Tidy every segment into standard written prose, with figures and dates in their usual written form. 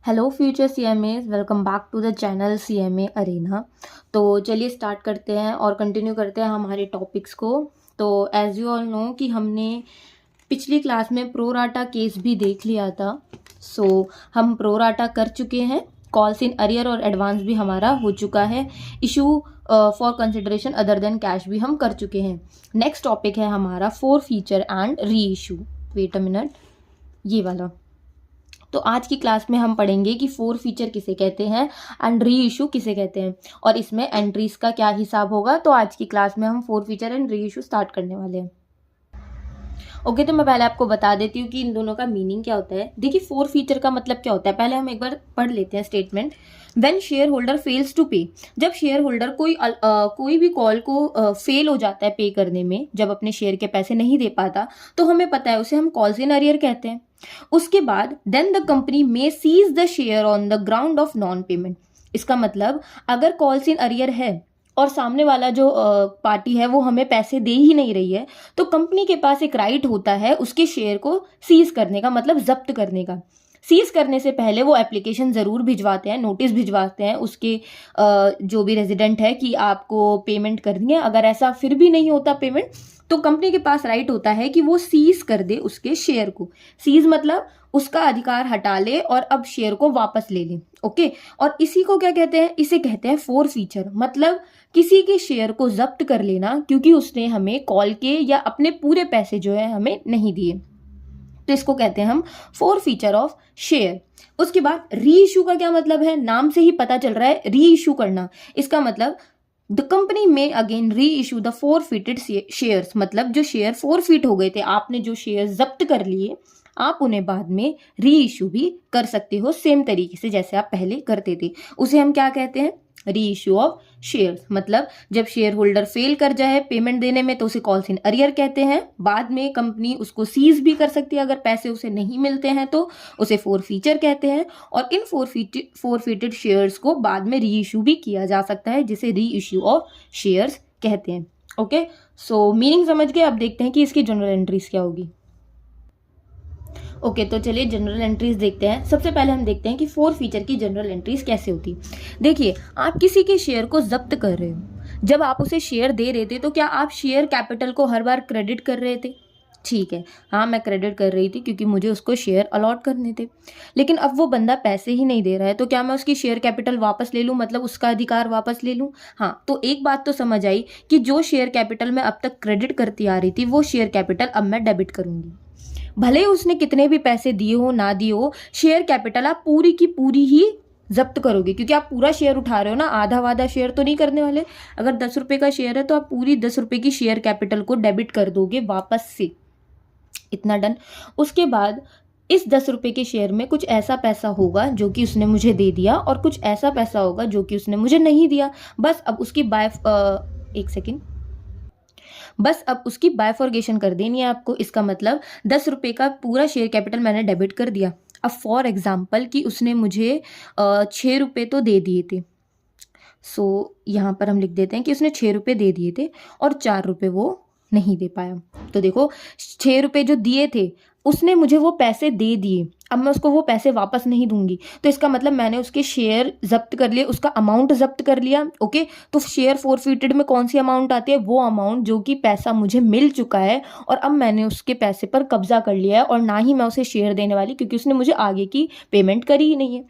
Hello future CMAs, welcome back to the channel CMA arena. तो चलिए start करते हैं और कंटिन्यू करते हैं हमारे टॉपिक्स को। तो एज यू ऑल नो कि हमने पिछली क्लास में प्रोराटा केस भी देख लिया था। हम प्रोराटा कर चुके हैं, कॉल्स इन अरियर और एडवांस भी हमारा हो चुका है, issue for consideration other than cash भी हम कर चुके हैं। नेक्स्ट टॉपिक है हमारा four feature and re issue. Wait a minute, ये वाला। तो आज की क्लास में हम पढ़ेंगे कि फोर फीचर किसे कहते हैं एंड री इशू किसे कहते हैं और इसमें एंट्रीज का क्या हिसाब होगा। तो आज की क्लास में हम four feature and re issue start करने वाले हैं। ओके, तो मैं पहले आपको बता देती हूँ कि इन दोनों का मीनिंग क्या होता है। देखिए, फोर फीचर का मतलब क्या होता है, पहले हम एक बार पढ़ लेते हैं statement. When share holder fails to pay, जब शेयर होल्डर कोई भी कॉल को फेल हो जाता है पे करने में, जब अपने शेयर के पैसे नहीं दे पाता, तो हमें पता है उसे हम कॉल्स इन अरियर कहते हैं। उसके बाद then the company may seize the share on the ground of non payment. इसका मतलब अगर कॉल्स इन अरियर है और सामने वाला जो पार्टी है वो हमें पैसे दे ही नहीं रही है, तो कंपनी के पास एक राइट होता है उसके शेयर को सीज करने का, मतलब जब्त करने का। सीज करने से पहले वो एप्लीकेशन ज़रूर भिजवाते हैं, नोटिस भिजवाते हैं उसके जो भी रेजिडेंट है कि आपको पेमेंट करनी है। अगर ऐसा फिर भी नहीं होता पेमेंट, तो कंपनी के पास राइट होता है कि वो सीज कर दे उसके शेयर को। सीज मतलब उसका अधिकार हटा ले और अब शेयर को वापस ले ले। ओके, और इसी को क्या कहते हैं, इसे कहते हैं फोर फीचर। मतलब किसी के शेयर को जब्त कर लेना क्योंकि उसने हमें कॉल के या अपने पूरे पैसे जो है हमें नहीं दिए, तो इसको कहते हैं हम फोर फीचर ऑफ शेयर। उसके बाद री इशू का क्या मतलब है, नाम से ही पता चल रहा है, री इशू करना। इसका मतलब द कंपनी में अगेन री इशू द फोरफिटेड शेयर्स। मतलब जो शेयर फोरफिट हो गए थे, आपने जो शेयर जब्त कर लिए, आप उन्हें बाद में री इशू भी कर सकते हो सेम तरीके से जैसे आप पहले करते थे। उसे हम क्या कहते हैं, री इशू ऑफ शेयर्स। मतलब जब शेयर होल्डर फेल कर जाए पेमेंट देने में, तो उसे कॉल्स इन अरियर कहते हैं। बाद में कंपनी उसको सीज भी कर सकती है, अगर पैसे उसे नहीं मिलते हैं तो उसे फोर फीचर कहते हैं। और इन फोरफिटेड शेयर्स को बाद में री इशू भी किया जा सकता है, जिसे री इशू ऑफ शेयर्स कहते हैं। ओके, सो मीनिंग समझ गए। अब देखते हैं कि इसकी जनरल एंट्रीज क्या होगी। ओके, तो चलिए जनरल एंट्रीज देखते हैं। सबसे पहले हम देखते हैं कि फोर फीचर की जनरल एंट्रीज कैसे होती। देखिए, आप किसी के शेयर को जब्त कर रहे हो, जब आप उसे शेयर दे रहे थे तो क्या आप शेयर कैपिटल को हर बार क्रेडिट कर रहे थे? ठीक है, हाँ मैं क्रेडिट कर रही थी क्योंकि मुझे उसको शेयर अलॉट करने थे। लेकिन अब वो बंदा पैसे ही नहीं दे रहा है, तो क्या मैं उसकी शेयर कैपिटल वापस ले लूँ, मतलब उसका अधिकार वापस ले लूँ? हाँ, तो एक बात तो समझ आई कि जो शेयर कैपिटल मैं अब तक क्रेडिट करती आ रही थी, वो शेयर कैपिटल अब मैं डेबिट करूंगी। भले ही उसने कितने भी पैसे दिए हो ना दिए हो, शेयर कैपिटल आप पूरी की पूरी ही जब्त करोगे, क्योंकि आप पूरा शेयर उठा रहे हो ना, आधा वादा शेयर तो नहीं करने वाले। अगर 10 रुपए का शेयर है तो आप पूरी 10 रुपए की शेयर कैपिटल को डेबिट कर दोगे वापस से। इतना डन। उसके बाद इस 10 रुपए के शेयर में कुछ ऐसा पैसा होगा जो कि उसने मुझे दे दिया, और कुछ ऐसा पैसा होगा जो कि उसने मुझे नहीं दिया। बस अब उसकी बस अब उसकी बायफॉर्गेशन कर देनी है आपको। इसका मतलब 10 रुपए का पूरा शेयर कैपिटल मैंने डेबिट कर दिया। अब फॉर एग्जाम्पल कि उसने मुझे 6 रुपये तो दे दिए थे, सो यहाँ पर हम लिख देते हैं कि उसने 6 रुपये दे दिए थे और 4 रुपये वो नहीं दे पाया। तो देखो, 6 रुपये जो दिए थे उसने मुझे वो पैसे दे दिए, अब मैं उसको वो पैसे वापस नहीं दूंगी, तो इसका मतलब मैंने उसके शेयर जब्त कर लिए, उसका अमाउंट जब्त कर लिया। ओके, तो शेयर फोरफिटेड में कौन सी अमाउंट आती है, वो अमाउंट जो कि पैसा मुझे मिल चुका है और अब मैंने उसके पैसे पर कब्जा कर लिया है, और ना ही मैं उसे शेयर देने वाली, क्योंकि उसने मुझे आगे की पेमेंट करी ही नहीं है।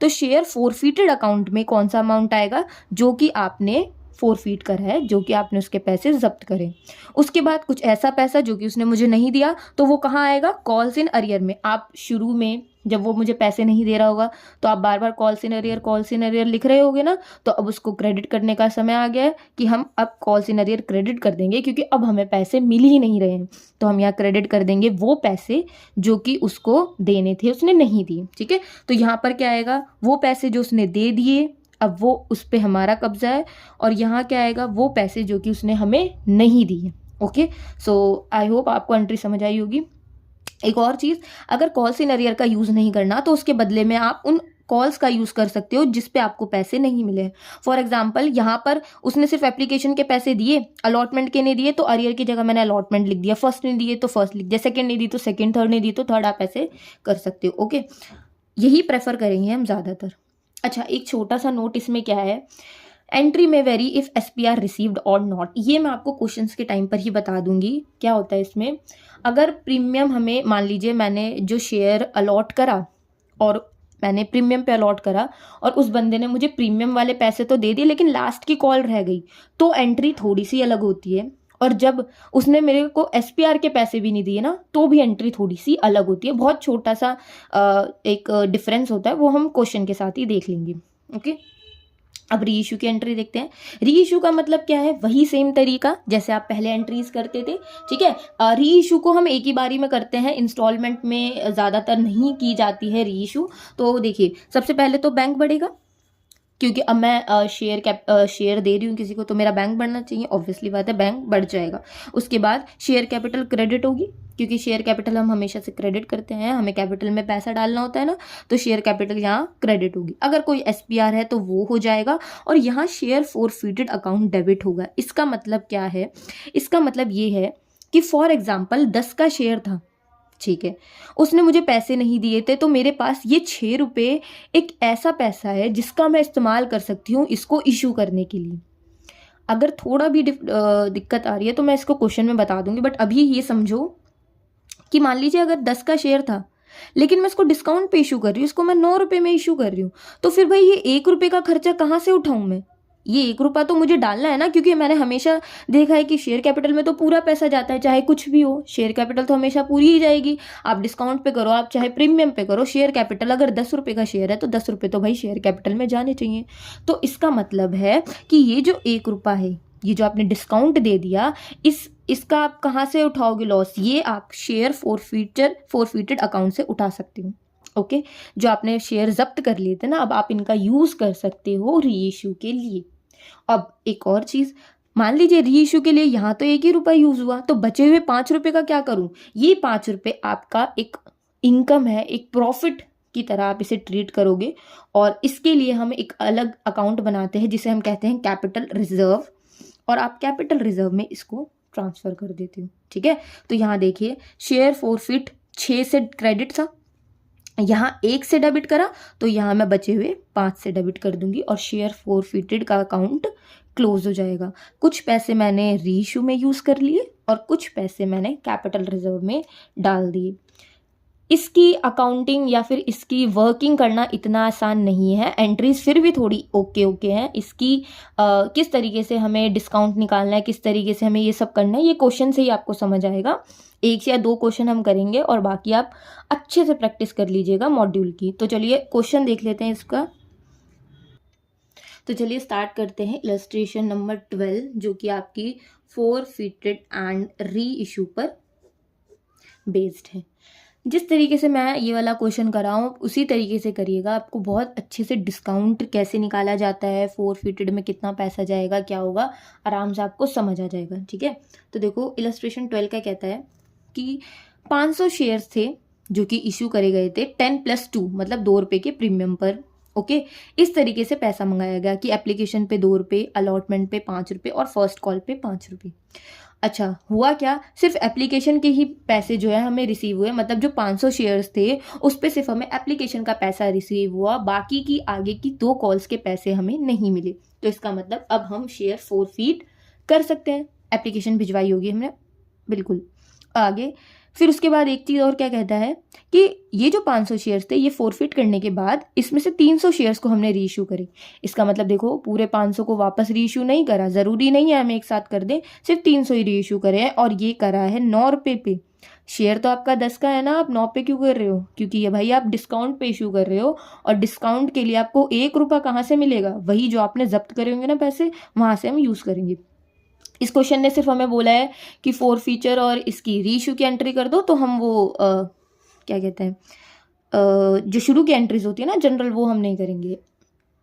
तो शेयर फोरफिटेड अकाउंट में कौन सा अमाउंट आएगा, जो कि आपने फोरफीट करा है, जो कि आपने उसके पैसे जब्त करे। उसके बाद कुछ ऐसा पैसा जो कि उसने मुझे नहीं दिया, तो वो कहाँ आएगा, कॉल्स इन अरियर में। आप शुरू में जब वो मुझे पैसे नहीं दे रहा होगा तो आप बार बार कॉल्स इन अरियर लिख रहे होगे ना, तो अब उसको क्रेडिट करने का समय आ गया है कि हम अब कॉल्स इन अरियर क्रेडिट कर देंगे, क्योंकि अब हमें पैसे मिल ही नहीं रहे हैं। तो हम यहाँ क्रेडिट कर देंगे वो पैसे जो कि उसको देने थे, उसने नहीं दिए। ठीक है, तो यहाँ पर क्या आएगा, वो पैसे जो उसने दे दिए, अब वो उस पर हमारा कब्जा है। और यहाँ क्या आएगा, वो पैसे जो कि उसने हमें नहीं दिए। ओके, सो आई होप आपको एंट्री समझ आई होगी। एक और चीज़, अगर कॉल्स इन अरियर का यूज़ नहीं करना तो उसके बदले में आप उन कॉल्स का यूज़ कर सकते हो जिस पे आपको पैसे नहीं मिले। फॉर एग्जाम्पल, यहाँ पर उसने सिर्फ एप्लीकेशन के पैसे दिए, अलॉटमेंट के नहीं दिए, तो अरियर की जगह मैंने अलॉटमेंट लिख दिया। फर्स्ट नहीं दिए तो फर्स्ट लिख दिया, सेकंड नहीं दी तो सेकंड, थर्ड नहीं दी तो थर्ड, आप ऐसे कर सकते हो। ओके, यही प्रेफर करेंगे हम ज़्यादातर। अच्छा, एक छोटा सा नोट इसमें क्या है, एंट्री में वेरी इफ SPR रिसीव्ड और नॉट, ये मैं आपको क्वेश्चंस के टाइम पर ही बता दूंगी क्या होता है इसमें। अगर प्रीमियम हमें, मान लीजिए मैंने जो शेयर अलॉट करा और मैंने प्रीमियम पे अलॉट करा और उस बंदे ने मुझे प्रीमियम वाले पैसे तो दे दिए लेकिन लास्ट की कॉल रह गई, तो एंट्री थोड़ी सी अलग होती है। और जब उसने मेरे को SPR के पैसे भी नहीं दिए ना, तो भी एंट्री थोड़ी सी अलग होती है। बहुत छोटा सा एक डिफरेंस होता है, वो हम क्वेश्चन के साथ ही देख लेंगे। ओके, अब री इशू की एंट्री देखते हैं। री इशू का मतलब क्या है, वही सेम तरीका जैसे आप पहले एंट्रीज करते थे। ठीक है, री इशू को हम एक ही बारी में करते हैं, इंस्टॉलमेंट में ज़्यादातर नहीं की जाती है री इशू। तो देखिए, सबसे पहले तो बैंक बढ़ेगा, क्योंकि अब मैं शेयर दे रही हूँ किसी को, तो मेरा बैंक बढ़ना चाहिए, ऑब्वियसली बात है, बैंक बढ़ जाएगा। उसके बाद शेयर कैपिटल क्रेडिट होगी, क्योंकि शेयर कैपिटल हम हमेशा से क्रेडिट करते हैं, हमें कैपिटल में पैसा डालना होता है ना, तो शेयर कैपिटल यहाँ क्रेडिट होगी। अगर कोई SPR है तो वो हो जाएगा, और यहाँ शेयर फोरफीटेड अकाउंट डेबिट होगा। इसका मतलब क्या है, इसका मतलब ये है कि फॉर एग्जाम्पल 10 का शेयर था, ठीक है, उसने मुझे पैसे नहीं दिए थे, तो मेरे पास ये 6 रुपये एक ऐसा पैसा है जिसका मैं इस्तेमाल कर सकती हूँ इसको इशू करने के लिए। अगर थोड़ा भी दिक्कत आ रही है तो मैं इसको क्वेश्चन में बता दूंगी, बट अभी ये समझो कि मान लीजिए अगर 10 का शेयर था लेकिन मैं इसको डिस्काउंट पे इशू कर रही हूँ, इसको मैं 9 रुपये में इशू कर रही हूँ, तो फिर भाई ये 1 रुपये का खर्चा कहाँ से उठाऊँ मैं? ये 1 रुपया तो मुझे डालना है ना, क्योंकि मैंने हमेशा देखा है कि शेयर कैपिटल में तो पूरा पैसा जाता है, चाहे कुछ भी हो, शेयर कैपिटल तो हमेशा पूरी ही जाएगी। आप डिस्काउंट पे करो, आप चाहे प्रीमियम पे करो, शेयर कैपिटल अगर 10 रुपये का शेयर है तो 10 रुपये तो भाई शेयर कैपिटल में जाने चाहिए। तो इसका मतलब है कि ये जो 1 रुपया है, ये जो आपने डिस्काउंट दे दिया, इसका आप कहाँ से उठाओगे लॉस? ये आप शेयर फोरफीटेड अकाउंट से उठा सकते हो। ओके, जो आपने शेयर जब्त कर लिए थे ना, अब आप इनका यूज कर सकते हो री इशू के लिए। अब एक और चीज, मान लीजिए री इशू के लिए यहाँ तो 1 ही रुपया यूज हुआ, तो बचे हुए 5 रुपये का क्या करूं? ये 5 रुपये आपका एक इनकम है, एक प्रॉफिट की तरह आप इसे ट्रीट करोगे, और इसके लिए हम एक अलग अकाउंट बनाते हैं जिसे हम कहते हैं कैपिटल रिजर्व, और आप कैपिटल रिजर्व में इसको ट्रांसफर कर देते हो। ठीक है, तो यहाँ देखिए, शेयर फोरफिट 6 से क्रेडिट था, यहाँ 1 से डेबिट करा, तो यहाँ मैं बचे हुए 5 से डेबिट कर दूंगी और शेयर फोरफिटेड का अकाउंट क्लोज हो जाएगा। कुछ पैसे मैंने री इशू में यूज कर लिए और कुछ पैसे मैंने कैपिटल रिजर्व में डाल दिए। इसकी अकाउंटिंग या फिर इसकी वर्किंग करना इतना आसान नहीं है, एंट्रीज फिर भी थोड़ी ओके हैं। इसकी किस तरीके से हमें डिस्काउंट निकालना है, किस तरीके से हमें ये सब करना है, ये क्वेश्चन से ही आपको समझ आएगा। 1 या 2 क्वेश्चन हम करेंगे और बाकी आप अच्छे से प्रैक्टिस कर लीजिएगा मॉड्यूल की। तो चलिए क्वेश्चन देख लेते हैं इसका। तो चलिए स्टार्ट करते हैं इलस्ट्रेशन नंबर 12, जो कि आपकी फोरफिटेड एंड री इशू पर बेस्ड है। जिस तरीके से मैं ये वाला क्वेश्चन कर रहा हूँ उसी तरीके से करिएगा, आपको बहुत अच्छे से डिस्काउंट कैसे निकाला जाता है, फोरफिटेड में कितना पैसा जाएगा, क्या होगा, आराम से आपको समझ आ जाएगा। ठीक है, तो देखो इलस्ट्रेशन 12 का कहता है कि 500 शेयर्स थे जो कि इशू करे गए थे 10+2 मतलब 2 रुपये के प्रीमियम पर। ओके, इस तरीके से पैसा मंगाया गया कि एप्लीकेशन पे 2 रुपये, अलॉटमेंट पे 5 रुपये और फर्स्ट कॉल पे 5 रुपये। अच्छा, हुआ क्या, सिर्फ एप्लीकेशन के ही पैसे जो है हमें रिसीव हुए, मतलब जो 500 शेयर्स थे उस पे सिर्फ हमें एप्लीकेशन का पैसा रिसीव हुआ, बाकी की आगे की 2 कॉल्स के पैसे हमें नहीं मिले। तो इसका मतलब अब हम शेयर फोरफीट कर सकते हैं, एप्लीकेशन भिजवाई होगी हमने, बिल्कुल। आगे फिर उसके बाद एक चीज़ और क्या कहता है कि ये जो 500 शेयर्स थे ये फोरफिट करने के बाद इसमें से 300 शेयर्स को हमने रीइशू करे। इसका मतलब देखो पूरे 500 को वापस रीइशू नहीं करा, ज़रूरी नहीं है हम एक साथ कर दें, सिर्फ 300 ही रीइशू करे हैं, और ये करा है 9 रुपये पे। शेयर तो आपका 10 का है ना, आप 9 पे क्यों कर रहे हो? क्योंकि ये भाई आप डिस्काउंट पे इशू कर रहे हो, और डिस्काउंट के लिए आपको 1 रुपया कहाँ से मिलेगा? वही जो आपने जब्त करे होंगे ना पैसे, वहाँ से हम यूज़ करेंगे। इस क्वेश्चन ने सिर्फ हमें बोला है कि फोरफीचर और इसकी रीइशू की एंट्री कर दो, तो हम वो क्या कहते हैं जो शुरू की एंट्रीज होती है ना जनरल, वो हम नहीं करेंगे,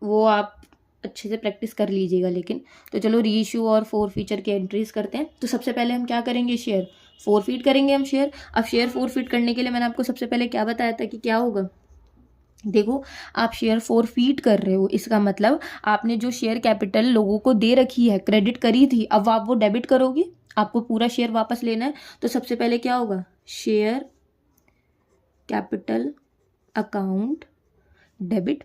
वो आप अच्छे से प्रैक्टिस कर लीजिएगा। लेकिन तो चलो रीइशू और फोरफीचर की एंट्रीज करते हैं। तो सबसे पहले हम क्या करेंगे, शेयर फोरफीट करेंगे हम शेयर। अब शेयर फोरफीट करने के लिए मैंने आपको सबसे पहले क्या बताया था कि क्या होगा, देखो आप शेयर फोरफीट कर रहे हो, इसका मतलब आपने जो शेयर कैपिटल लोगों को दे रखी है, क्रेडिट करी थी, अब आप वो डेबिट करोगे, आपको पूरा शेयर वापस लेना है। तो सबसे पहले क्या होगा, share capital account debit,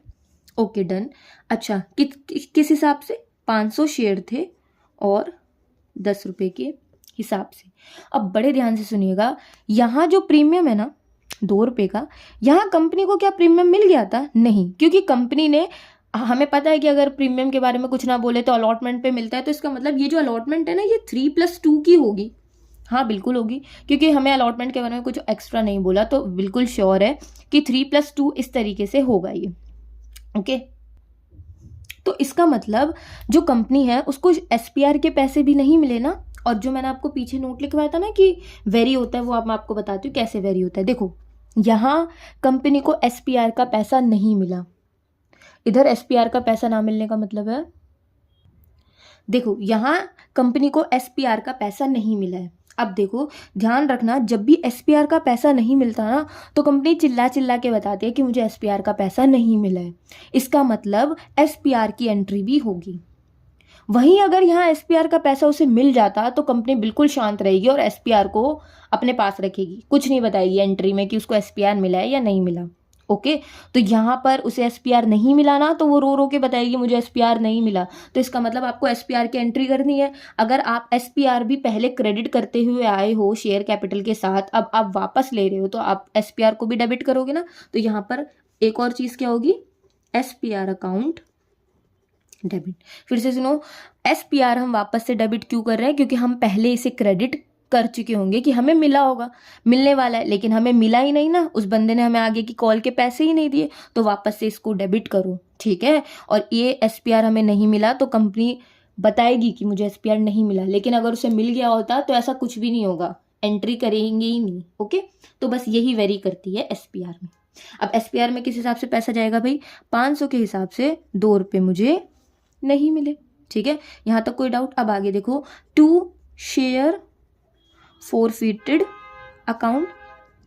okay done. अच्छा किस हिसाब से? 500 शेयर थे और 10 रुपये के हिसाब से। अब बड़े ध्यान से सुनिएगा, यहाँ जो प्रीमियम है ना 2 रुपये का, यहाँ कंपनी को क्या प्रीमियम मिल गया था? नहीं, क्योंकि कंपनी ने, हमें पता है कि अगर प्रीमियम के बारे में कुछ ना बोले तो अलॉटमेंट पे मिलता है, तो इसका मतलब ये जो अलॉटमेंट है ना ये 3+2 की होगी। हाँ बिल्कुल होगी, क्योंकि हमें अलॉटमेंट के बारे में कुछ एक्स्ट्रा नहीं बोला, तो बिल्कुल श्योर है कि 3+2 इस तरीके से होगा ये। ओके, तो इसका मतलब जो कंपनी है उसको SPR के पैसे भी नहीं मिले ना। और जो मैंने आपको पीछे नोट लिखवाया था ना कि वेरी होता है, वो अब मैं आपको बताती हूँ कैसे वेरी होता है। देखो यहाँ कंपनी को SPR का पैसा नहीं मिला, इधर SPR का पैसा ना मिलने का मतलब है, देखो यहाँ कंपनी को SPR का पैसा नहीं मिला है। अब देखो ध्यान रखना, जब भी SPR का पैसा नहीं मिलता ना तो कंपनी चिल्ला चिल्ला के बताती है कि मुझे SPR का पैसा नहीं मिला है। इसका मतलब SPR की एंट्री भी होगी। वहीं अगर यहाँ SPR का पैसा उसे मिल जाता तो कंपनी बिल्कुल शांत रहेगी और SPR को अपने पास रखेगी, कुछ नहीं बताएगी एंट्री में कि उसको SPR मिला है या नहीं मिला। ओके, तो यहाँ पर उसे SPR नहीं मिला ना, तो वो रो रो के बताएगी मुझे SPR नहीं मिला, तो इसका मतलब आपको SPR की एंट्री करनी है। अगर आप SPR भी पहले क्रेडिट करते हुए आए हो शेयर कैपिटल के साथ, अब आप वापस ले रहे हो तो आप SPR को भी डेबिट करोगे ना। तो यहाँ पर एक और चीज़ क्या होगी? SPR account debit. फिर से सुनो, SPR हम वापस से डेबिट क्यों कर रहे हैं? क्योंकि हम पहले इसे क्रेडिट कर चुके होंगे कि हमें मिला होगा, मिलने वाला है, लेकिन हमें मिला ही नहीं ना, उस बंदे ने हमें आगे की कॉल के पैसे ही नहीं दिए, तो वापस से इसको डेबिट करो, ठीक है। और ये SPR हमें नहीं मिला तो कंपनी बताएगी कि मुझे SPR नहीं मिला, लेकिन अगर उसे मिल गया होता तो ऐसा कुछ भी नहीं होगा, एंट्री करेंगे ही नहीं। ओके, तो बस यही वेरी करती है SPR में। अब SPR में किस हिसाब से पैसा जाएगा भाई? 500 के हिसाब से 2 रुपये मुझे नहीं मिले, ठीक है। यहाँ तक कोई डाउट? अब आगे देखो, टू शेयर फोरफिटेड अकाउंट,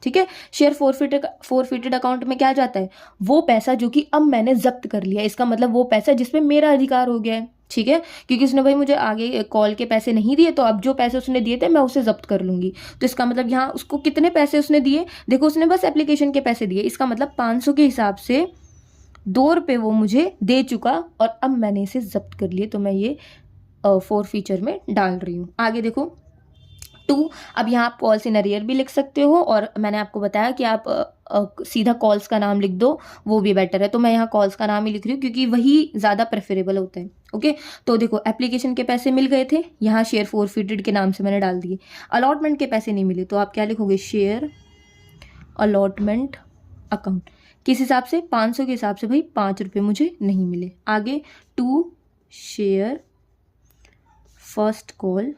ठीक है। शेयर फोरफिटेड अकाउंट में क्या जाता है? वो पैसा जो कि अब मैंने जब्त कर लिया, इसका मतलब वो पैसा जिसमें मेरा अधिकार हो गया है, ठीक है। क्योंकि उसने भाई मुझे आगे कॉल के पैसे नहीं दिए, तो अब जो पैसे उसने दिए थे मैं उसे जब्त कर लूंगी। तो इसका मतलब यहाँ उसको कितने पैसे उसने दिए? देखो उसने बस एप्लीकेशन के पैसे दिए, इसका मतलब 500 के हिसाब से 2 रुपये वो मुझे दे चुका और अब मैंने इसे जब्त कर लिए, तो मैं ये फोरफीचर में डाल रही हूँ। आगे देखो 2, अब यहाँ आप कॉल्स इन अरियर भी लिख सकते हो, और मैंने आपको बताया कि आप सीधा कॉल्स का नाम लिख दो, वो भी बेटर है, तो मैं यहाँ कॉल्स का नाम ही लिख रही हूँ क्योंकि वही ज़्यादा प्रेफरेबल होता है। ओके, तो देखो एप्लीकेशन के पैसे मिल गए थे, यहाँ शेयर फोरफिटेड के नाम से मैंने डाल दिए। अलॉटमेंट के पैसे नहीं मिले तो आप क्या लिखोगे? Share allotment account. किस हिसाब से? 500 के हिसाब से भाई 5 रुपये मुझे नहीं मिले। आगे 2 शेयर फर्स्ट कॉल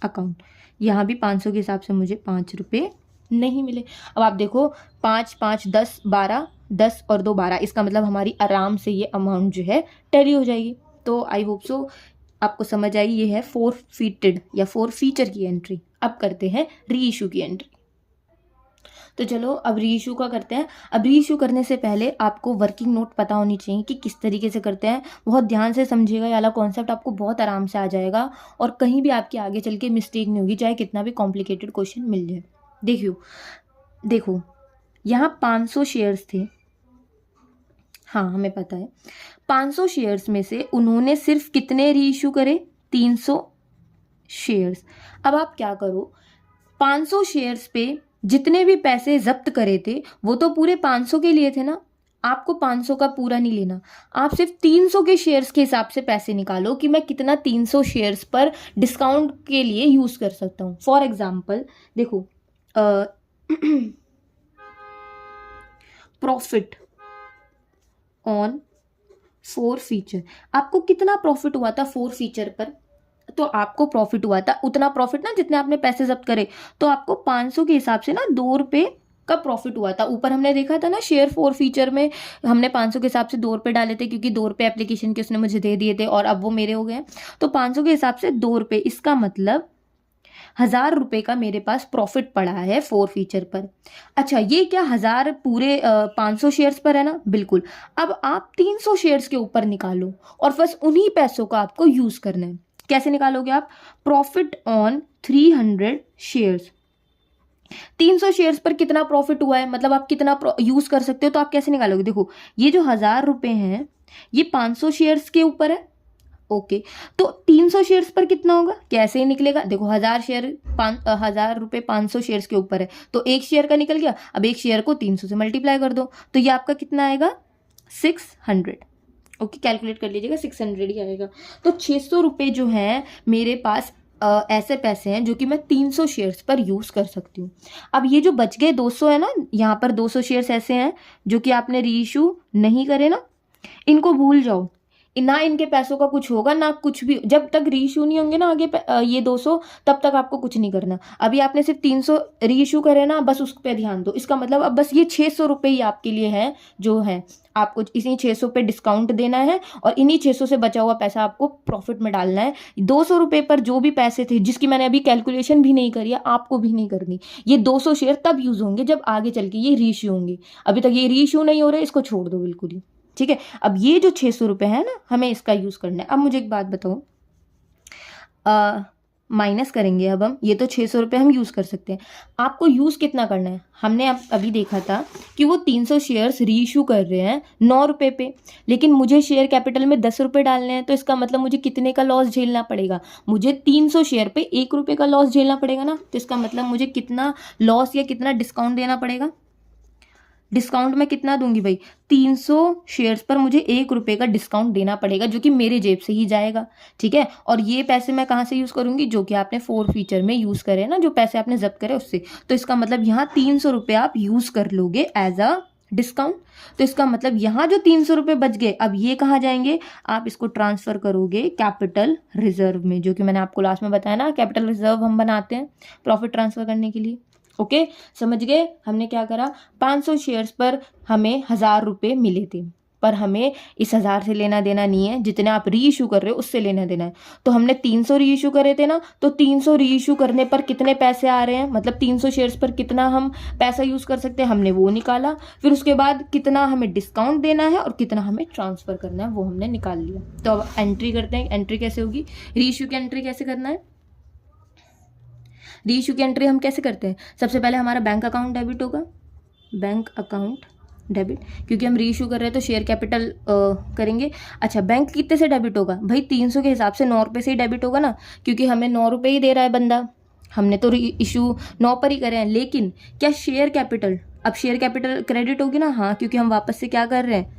अकाउंट, यहाँ भी 500 के हिसाब से मुझे 5 रुपये नहीं मिले। अब आप देखो 5 5 10 12, 10 और 2 12, इसका मतलब हमारी आराम से ये अमाउंट जो है टैली हो जाएगी। तो आई होप सो आपको समझ आई, ये है फोरफिटेड या फोरफीचर की एंट्री। अब करते हैं री इशू की एंट्री। तो चलो अब री इशू का करते हैं। अब री इशू करने से पहले आपको वर्किंग नोट पता होनी चाहिए कि किस तरीके से करते हैं। बहुत ध्यान से समझिएगा, ये वाला कॉन्सेप्ट आपको बहुत आराम से आ जाएगा और कहीं भी आपकी आगे चल के मिस्टेक नहीं होगी, चाहे कितना भी कॉम्प्लिकेटेड क्वेश्चन मिल जाए। देखो यहाँ 500 शेयर्स थे, हाँ हमें पता है। 500 शेयर्स में से उन्होंने सिर्फ कितने री इशू करे? 300 शेयर्स। अब आप क्या करो, 500 शेयर्स पे जितने भी पैसे जब्त करे थे वो तो पूरे 500 के लिए थे ना, आपको 500 का पूरा नहीं लेना, आप सिर्फ 300 के शेयर्स के हिसाब से पैसे निकालो कि मैं कितना 300 शेयर्स पर डिस्काउंट के लिए यूज कर सकता हूँ। फॉर एग्जाम्पल देखो प्रॉफिट ऑन फोरफीचर, आपको कितना प्रॉफिट हुआ था फोरफीचर पर? तो आपको प्रॉफिट हुआ था उतना प्रॉफिट ना जितने आपने पैसे जब्त करे, तो आपको 500 के हिसाब से ना 2 रुपये का प्रॉफिट हुआ था। ऊपर हमने देखा था ना शेयर फोरफीचर में हमने 500 के हिसाब से 2 रुपये डाले थे क्योंकि 2 रुपये एप्लीकेशन के उसने मुझे दे दिए थे और अब वो मेरे हो गए। तो 500 के हिसाब से 2 रुपये, इसका मतलब 1000 रुपये का मेरे पास प्रॉफिट पड़ा है फोरफीचर पर। अच्छा ये क्या 1000 पूरे 500 शेयर्स पर है ना? बिल्कुल। अब आप 300 शेयर्स के ऊपर निकालो और बस उन्हीं पैसों का आपको यूज करना है। कैसे निकालोगे आप? प्रॉफिट ऑन 300 शेयर्स, 300 शेयर्स पर कितना प्रॉफिट हुआ है, मतलब आप कितना यूज कर सकते हो, तो आप कैसे निकालोगे? देखो ये जो 1000 रुपए हैं ये 500 शेयर्स के ऊपर है। ओके, तो 300 शेयर्स पर कितना होगा, कैसे ही निकलेगा? देखो 1000 रुपए 500 शेयर्स के ऊपर है, तो एक शेयर का निकल गया। अब एक शेयर को 300 से मल्टीप्लाई कर दो, तो ये आपका कितना आएगा? 600। ओके, कैलकुलेट कर लीजिएगा, 600 ही आएगा। तो 600 रुपये जो है मेरे पास ऐसे पैसे हैं जो कि मैं 300 शेयर्स पर यूज़ कर सकती हूँ। अब ये जो बच गए 200 है ना, यहाँ पर 200 शेयर्स ऐसे हैं जो कि आपने री इशू नहीं करे ना, इनको भूल जाओ। ना इनके पैसों का कुछ होगा ना कुछ भी, जब तक री इशू नहीं होंगे ना आगे ये 200, तब तक आपको कुछ नहीं करना। अभी आपने सिर्फ 300 री इशू करे ना, बस उस पर ध्यान दो। इसका मतलब अब बस ये 600 रुपये ही आपके लिए है, जो है आपको इसी 600 पे डिस्काउंट देना है और इन्हीं 600 से बचा हुआ पैसा आपको प्रॉफिट में डालना है। 200 रुपये पर जो भी पैसे थे, जिसकी मैंने अभी कैलकुलेशन भी नहीं करी है, आपको भी नहीं करनी। ये 200 शेयर तब यूज होंगे जब आगे चल के ये री इशू होंगे। अभी तक ये री इशू नहीं हो रहे, इसको छोड़ दो बिल्कुल ही, ठीक है। अब ये जो 600 रुपये है ना, हमें इसका यूज करना है। अब मुझे एक बात बताओ, माइनस करेंगे अब हम, ये तो 600 रुपये हम यूज़ कर सकते हैं, आपको यूज़ कितना करना है? हमने अभी देखा था कि वो 300 शेयर्स री इशू कर रहे हैं 9 रुपये पे, लेकिन मुझे शेयर कैपिटल में 10 रुपये डालने हैं, तो इसका मतलब मुझे कितने का लॉस झेलना पड़ेगा? मुझे 300 शेयर पे 1 रुपये का लॉस झेलना पड़ेगा ना, तो इसका मतलब मुझे कितना लॉस या कितना डिस्काउंट देना पड़ेगा? डिस्काउंट मैं कितना दूंगी भाई? 300 शेयर्स पर मुझे 1 रुपये का डिस्काउंट देना पड़ेगा, जो कि मेरे जेब से ही जाएगा, ठीक है। और ये पैसे मैं कहाँ से यूज़ करूंगी? जो कि आपने 4 फीचर में यूज़ करे ना, जो पैसे आपने जब्त करे उससे। तो इसका मतलब यहाँ 300 रुपये आप यूज़ कर लोगे एज अ डिस्काउंट। तो इसका मतलब यहाँ जो 300 रुपये बच गए, अब ये कहाँ जाएंगे? आप इसको ट्रांसफर करोगे कैपिटल रिजर्व में, जो कि मैंने आपको लास्ट में बताया ना, कैपिटल रिजर्व हम बनाते हैं प्रॉफिट ट्रांसफर करने के लिए। ओके, समझ गए? हमने क्या करा, 500 शेयर्स पर हमें 1000 रुपये मिले थे, पर हमें इस 1000 से लेना देना नहीं है, जितने आप री इशू कर रहे हो उससे लेना देना है। तो हमने 300 री इशू करे थे ना, तो 300 री इशू करने पर कितने पैसे आ रहे हैं, मतलब 300 शेयर्स पर कितना हम पैसा यूज़ कर सकते हैं, हमने वो निकाला। फिर उसके बाद कितना हमें डिस्काउंट देना है और कितना हमें ट्रांसफ़र करना है, वो हमने निकाल लिया। तो अब एंट्री करते हैं। एंट्री कैसे होगी? री इशू की एंट्री कैसे करना है? री इशू की एंट्री हम कैसे करते हैं? सबसे पहले हमारा बैंक अकाउंट डेबिट होगा, बैंक अकाउंट डेबिट, क्योंकि हम री इशू कर रहे हैं तो शेयर कैपिटल करेंगे। अच्छा, बैंक कितने से डेबिट होगा भाई? 300 के हिसाब से 9 रुपये से ही डेबिट होगा ना, क्योंकि हमें 9 रुपये ही दे रहा है बंदा, हमने तो री इशू 9 पर ही करे हैं। लेकिन क्या शेयर कैपिटल, अब शेयर कैपिटल क्रेडिट होगी ना? हाँ, क्योंकि हम वापस से क्या कर रहे हैं,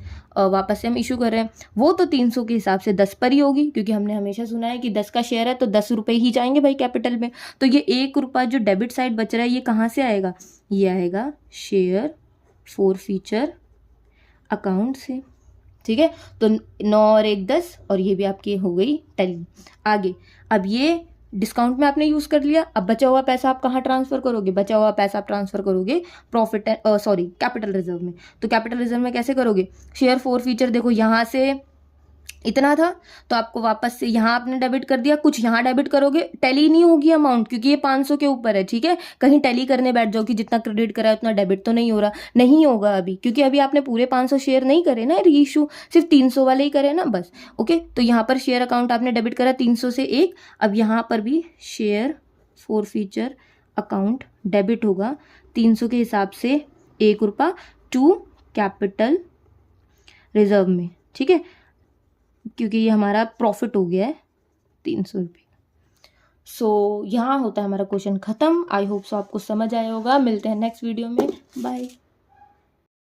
वापस से हम इशू कर रहे हैं। वो तो 300 के हिसाब से 10 पर ही होगी, क्योंकि हमने हमेशा सुना है कि 10 का शेयर है तो 10 रुपये ही जाएंगे भाई कैपिटल में। तो ये 1 रुपया जो डेबिट साइड बच रहा है, ये कहाँ से आएगा? ये आएगा शेयर फॉरफीचर अकाउंट से, ठीक है। तो 9 और 1 10, और ये भी आपकी हो गई टैली। आगे, अब ये डिस्काउंट में आपने यूज़ कर लिया, अब बचा हुआ पैसा आप कहाँ ट्रांसफ़र करोगे? बचा हुआ पैसा आप ट्रांसफ़र करोगे प्रॉफिट कैपिटल रिजर्व में। तो कैपिटल रिजर्व में कैसे करोगे? शेयर फॉर फीचर, देखो यहाँ से इतना था तो आपको वापस से यहाँ आपने डेबिट कर दिया, कुछ यहाँ डेबिट करोगे, टैली नहीं होगी अमाउंट, क्योंकि ये 500 के ऊपर है, ठीक है। कहीं टैली करने बैठ जाओ कि जितना क्रेडिट करा है उतना डेबिट तो नहीं हो रहा, नहीं होगा अभी, क्योंकि अभी आपने पूरे 500 शेयर नहीं करे ना री इशू, सिर्फ 300 वाले ही करे ना बस। ओके, तो यहाँ पर शेयर अकाउंट आपने डेबिट करा 300 से 1, अब यहाँ पर भी share for feature account debit होगा 300 के हिसाब से 1 रुपया टू कैपिटल रिजर्व में, ठीक है, क्योंकि ये हमारा प्रॉफिट हो गया है 300 रुपये। सो यहाँ होता है हमारा क्वेश्चन ख़त्म। आई होप सो आपको समझ आया होगा। मिलते हैं नेक्स्ट वीडियो में, बाय।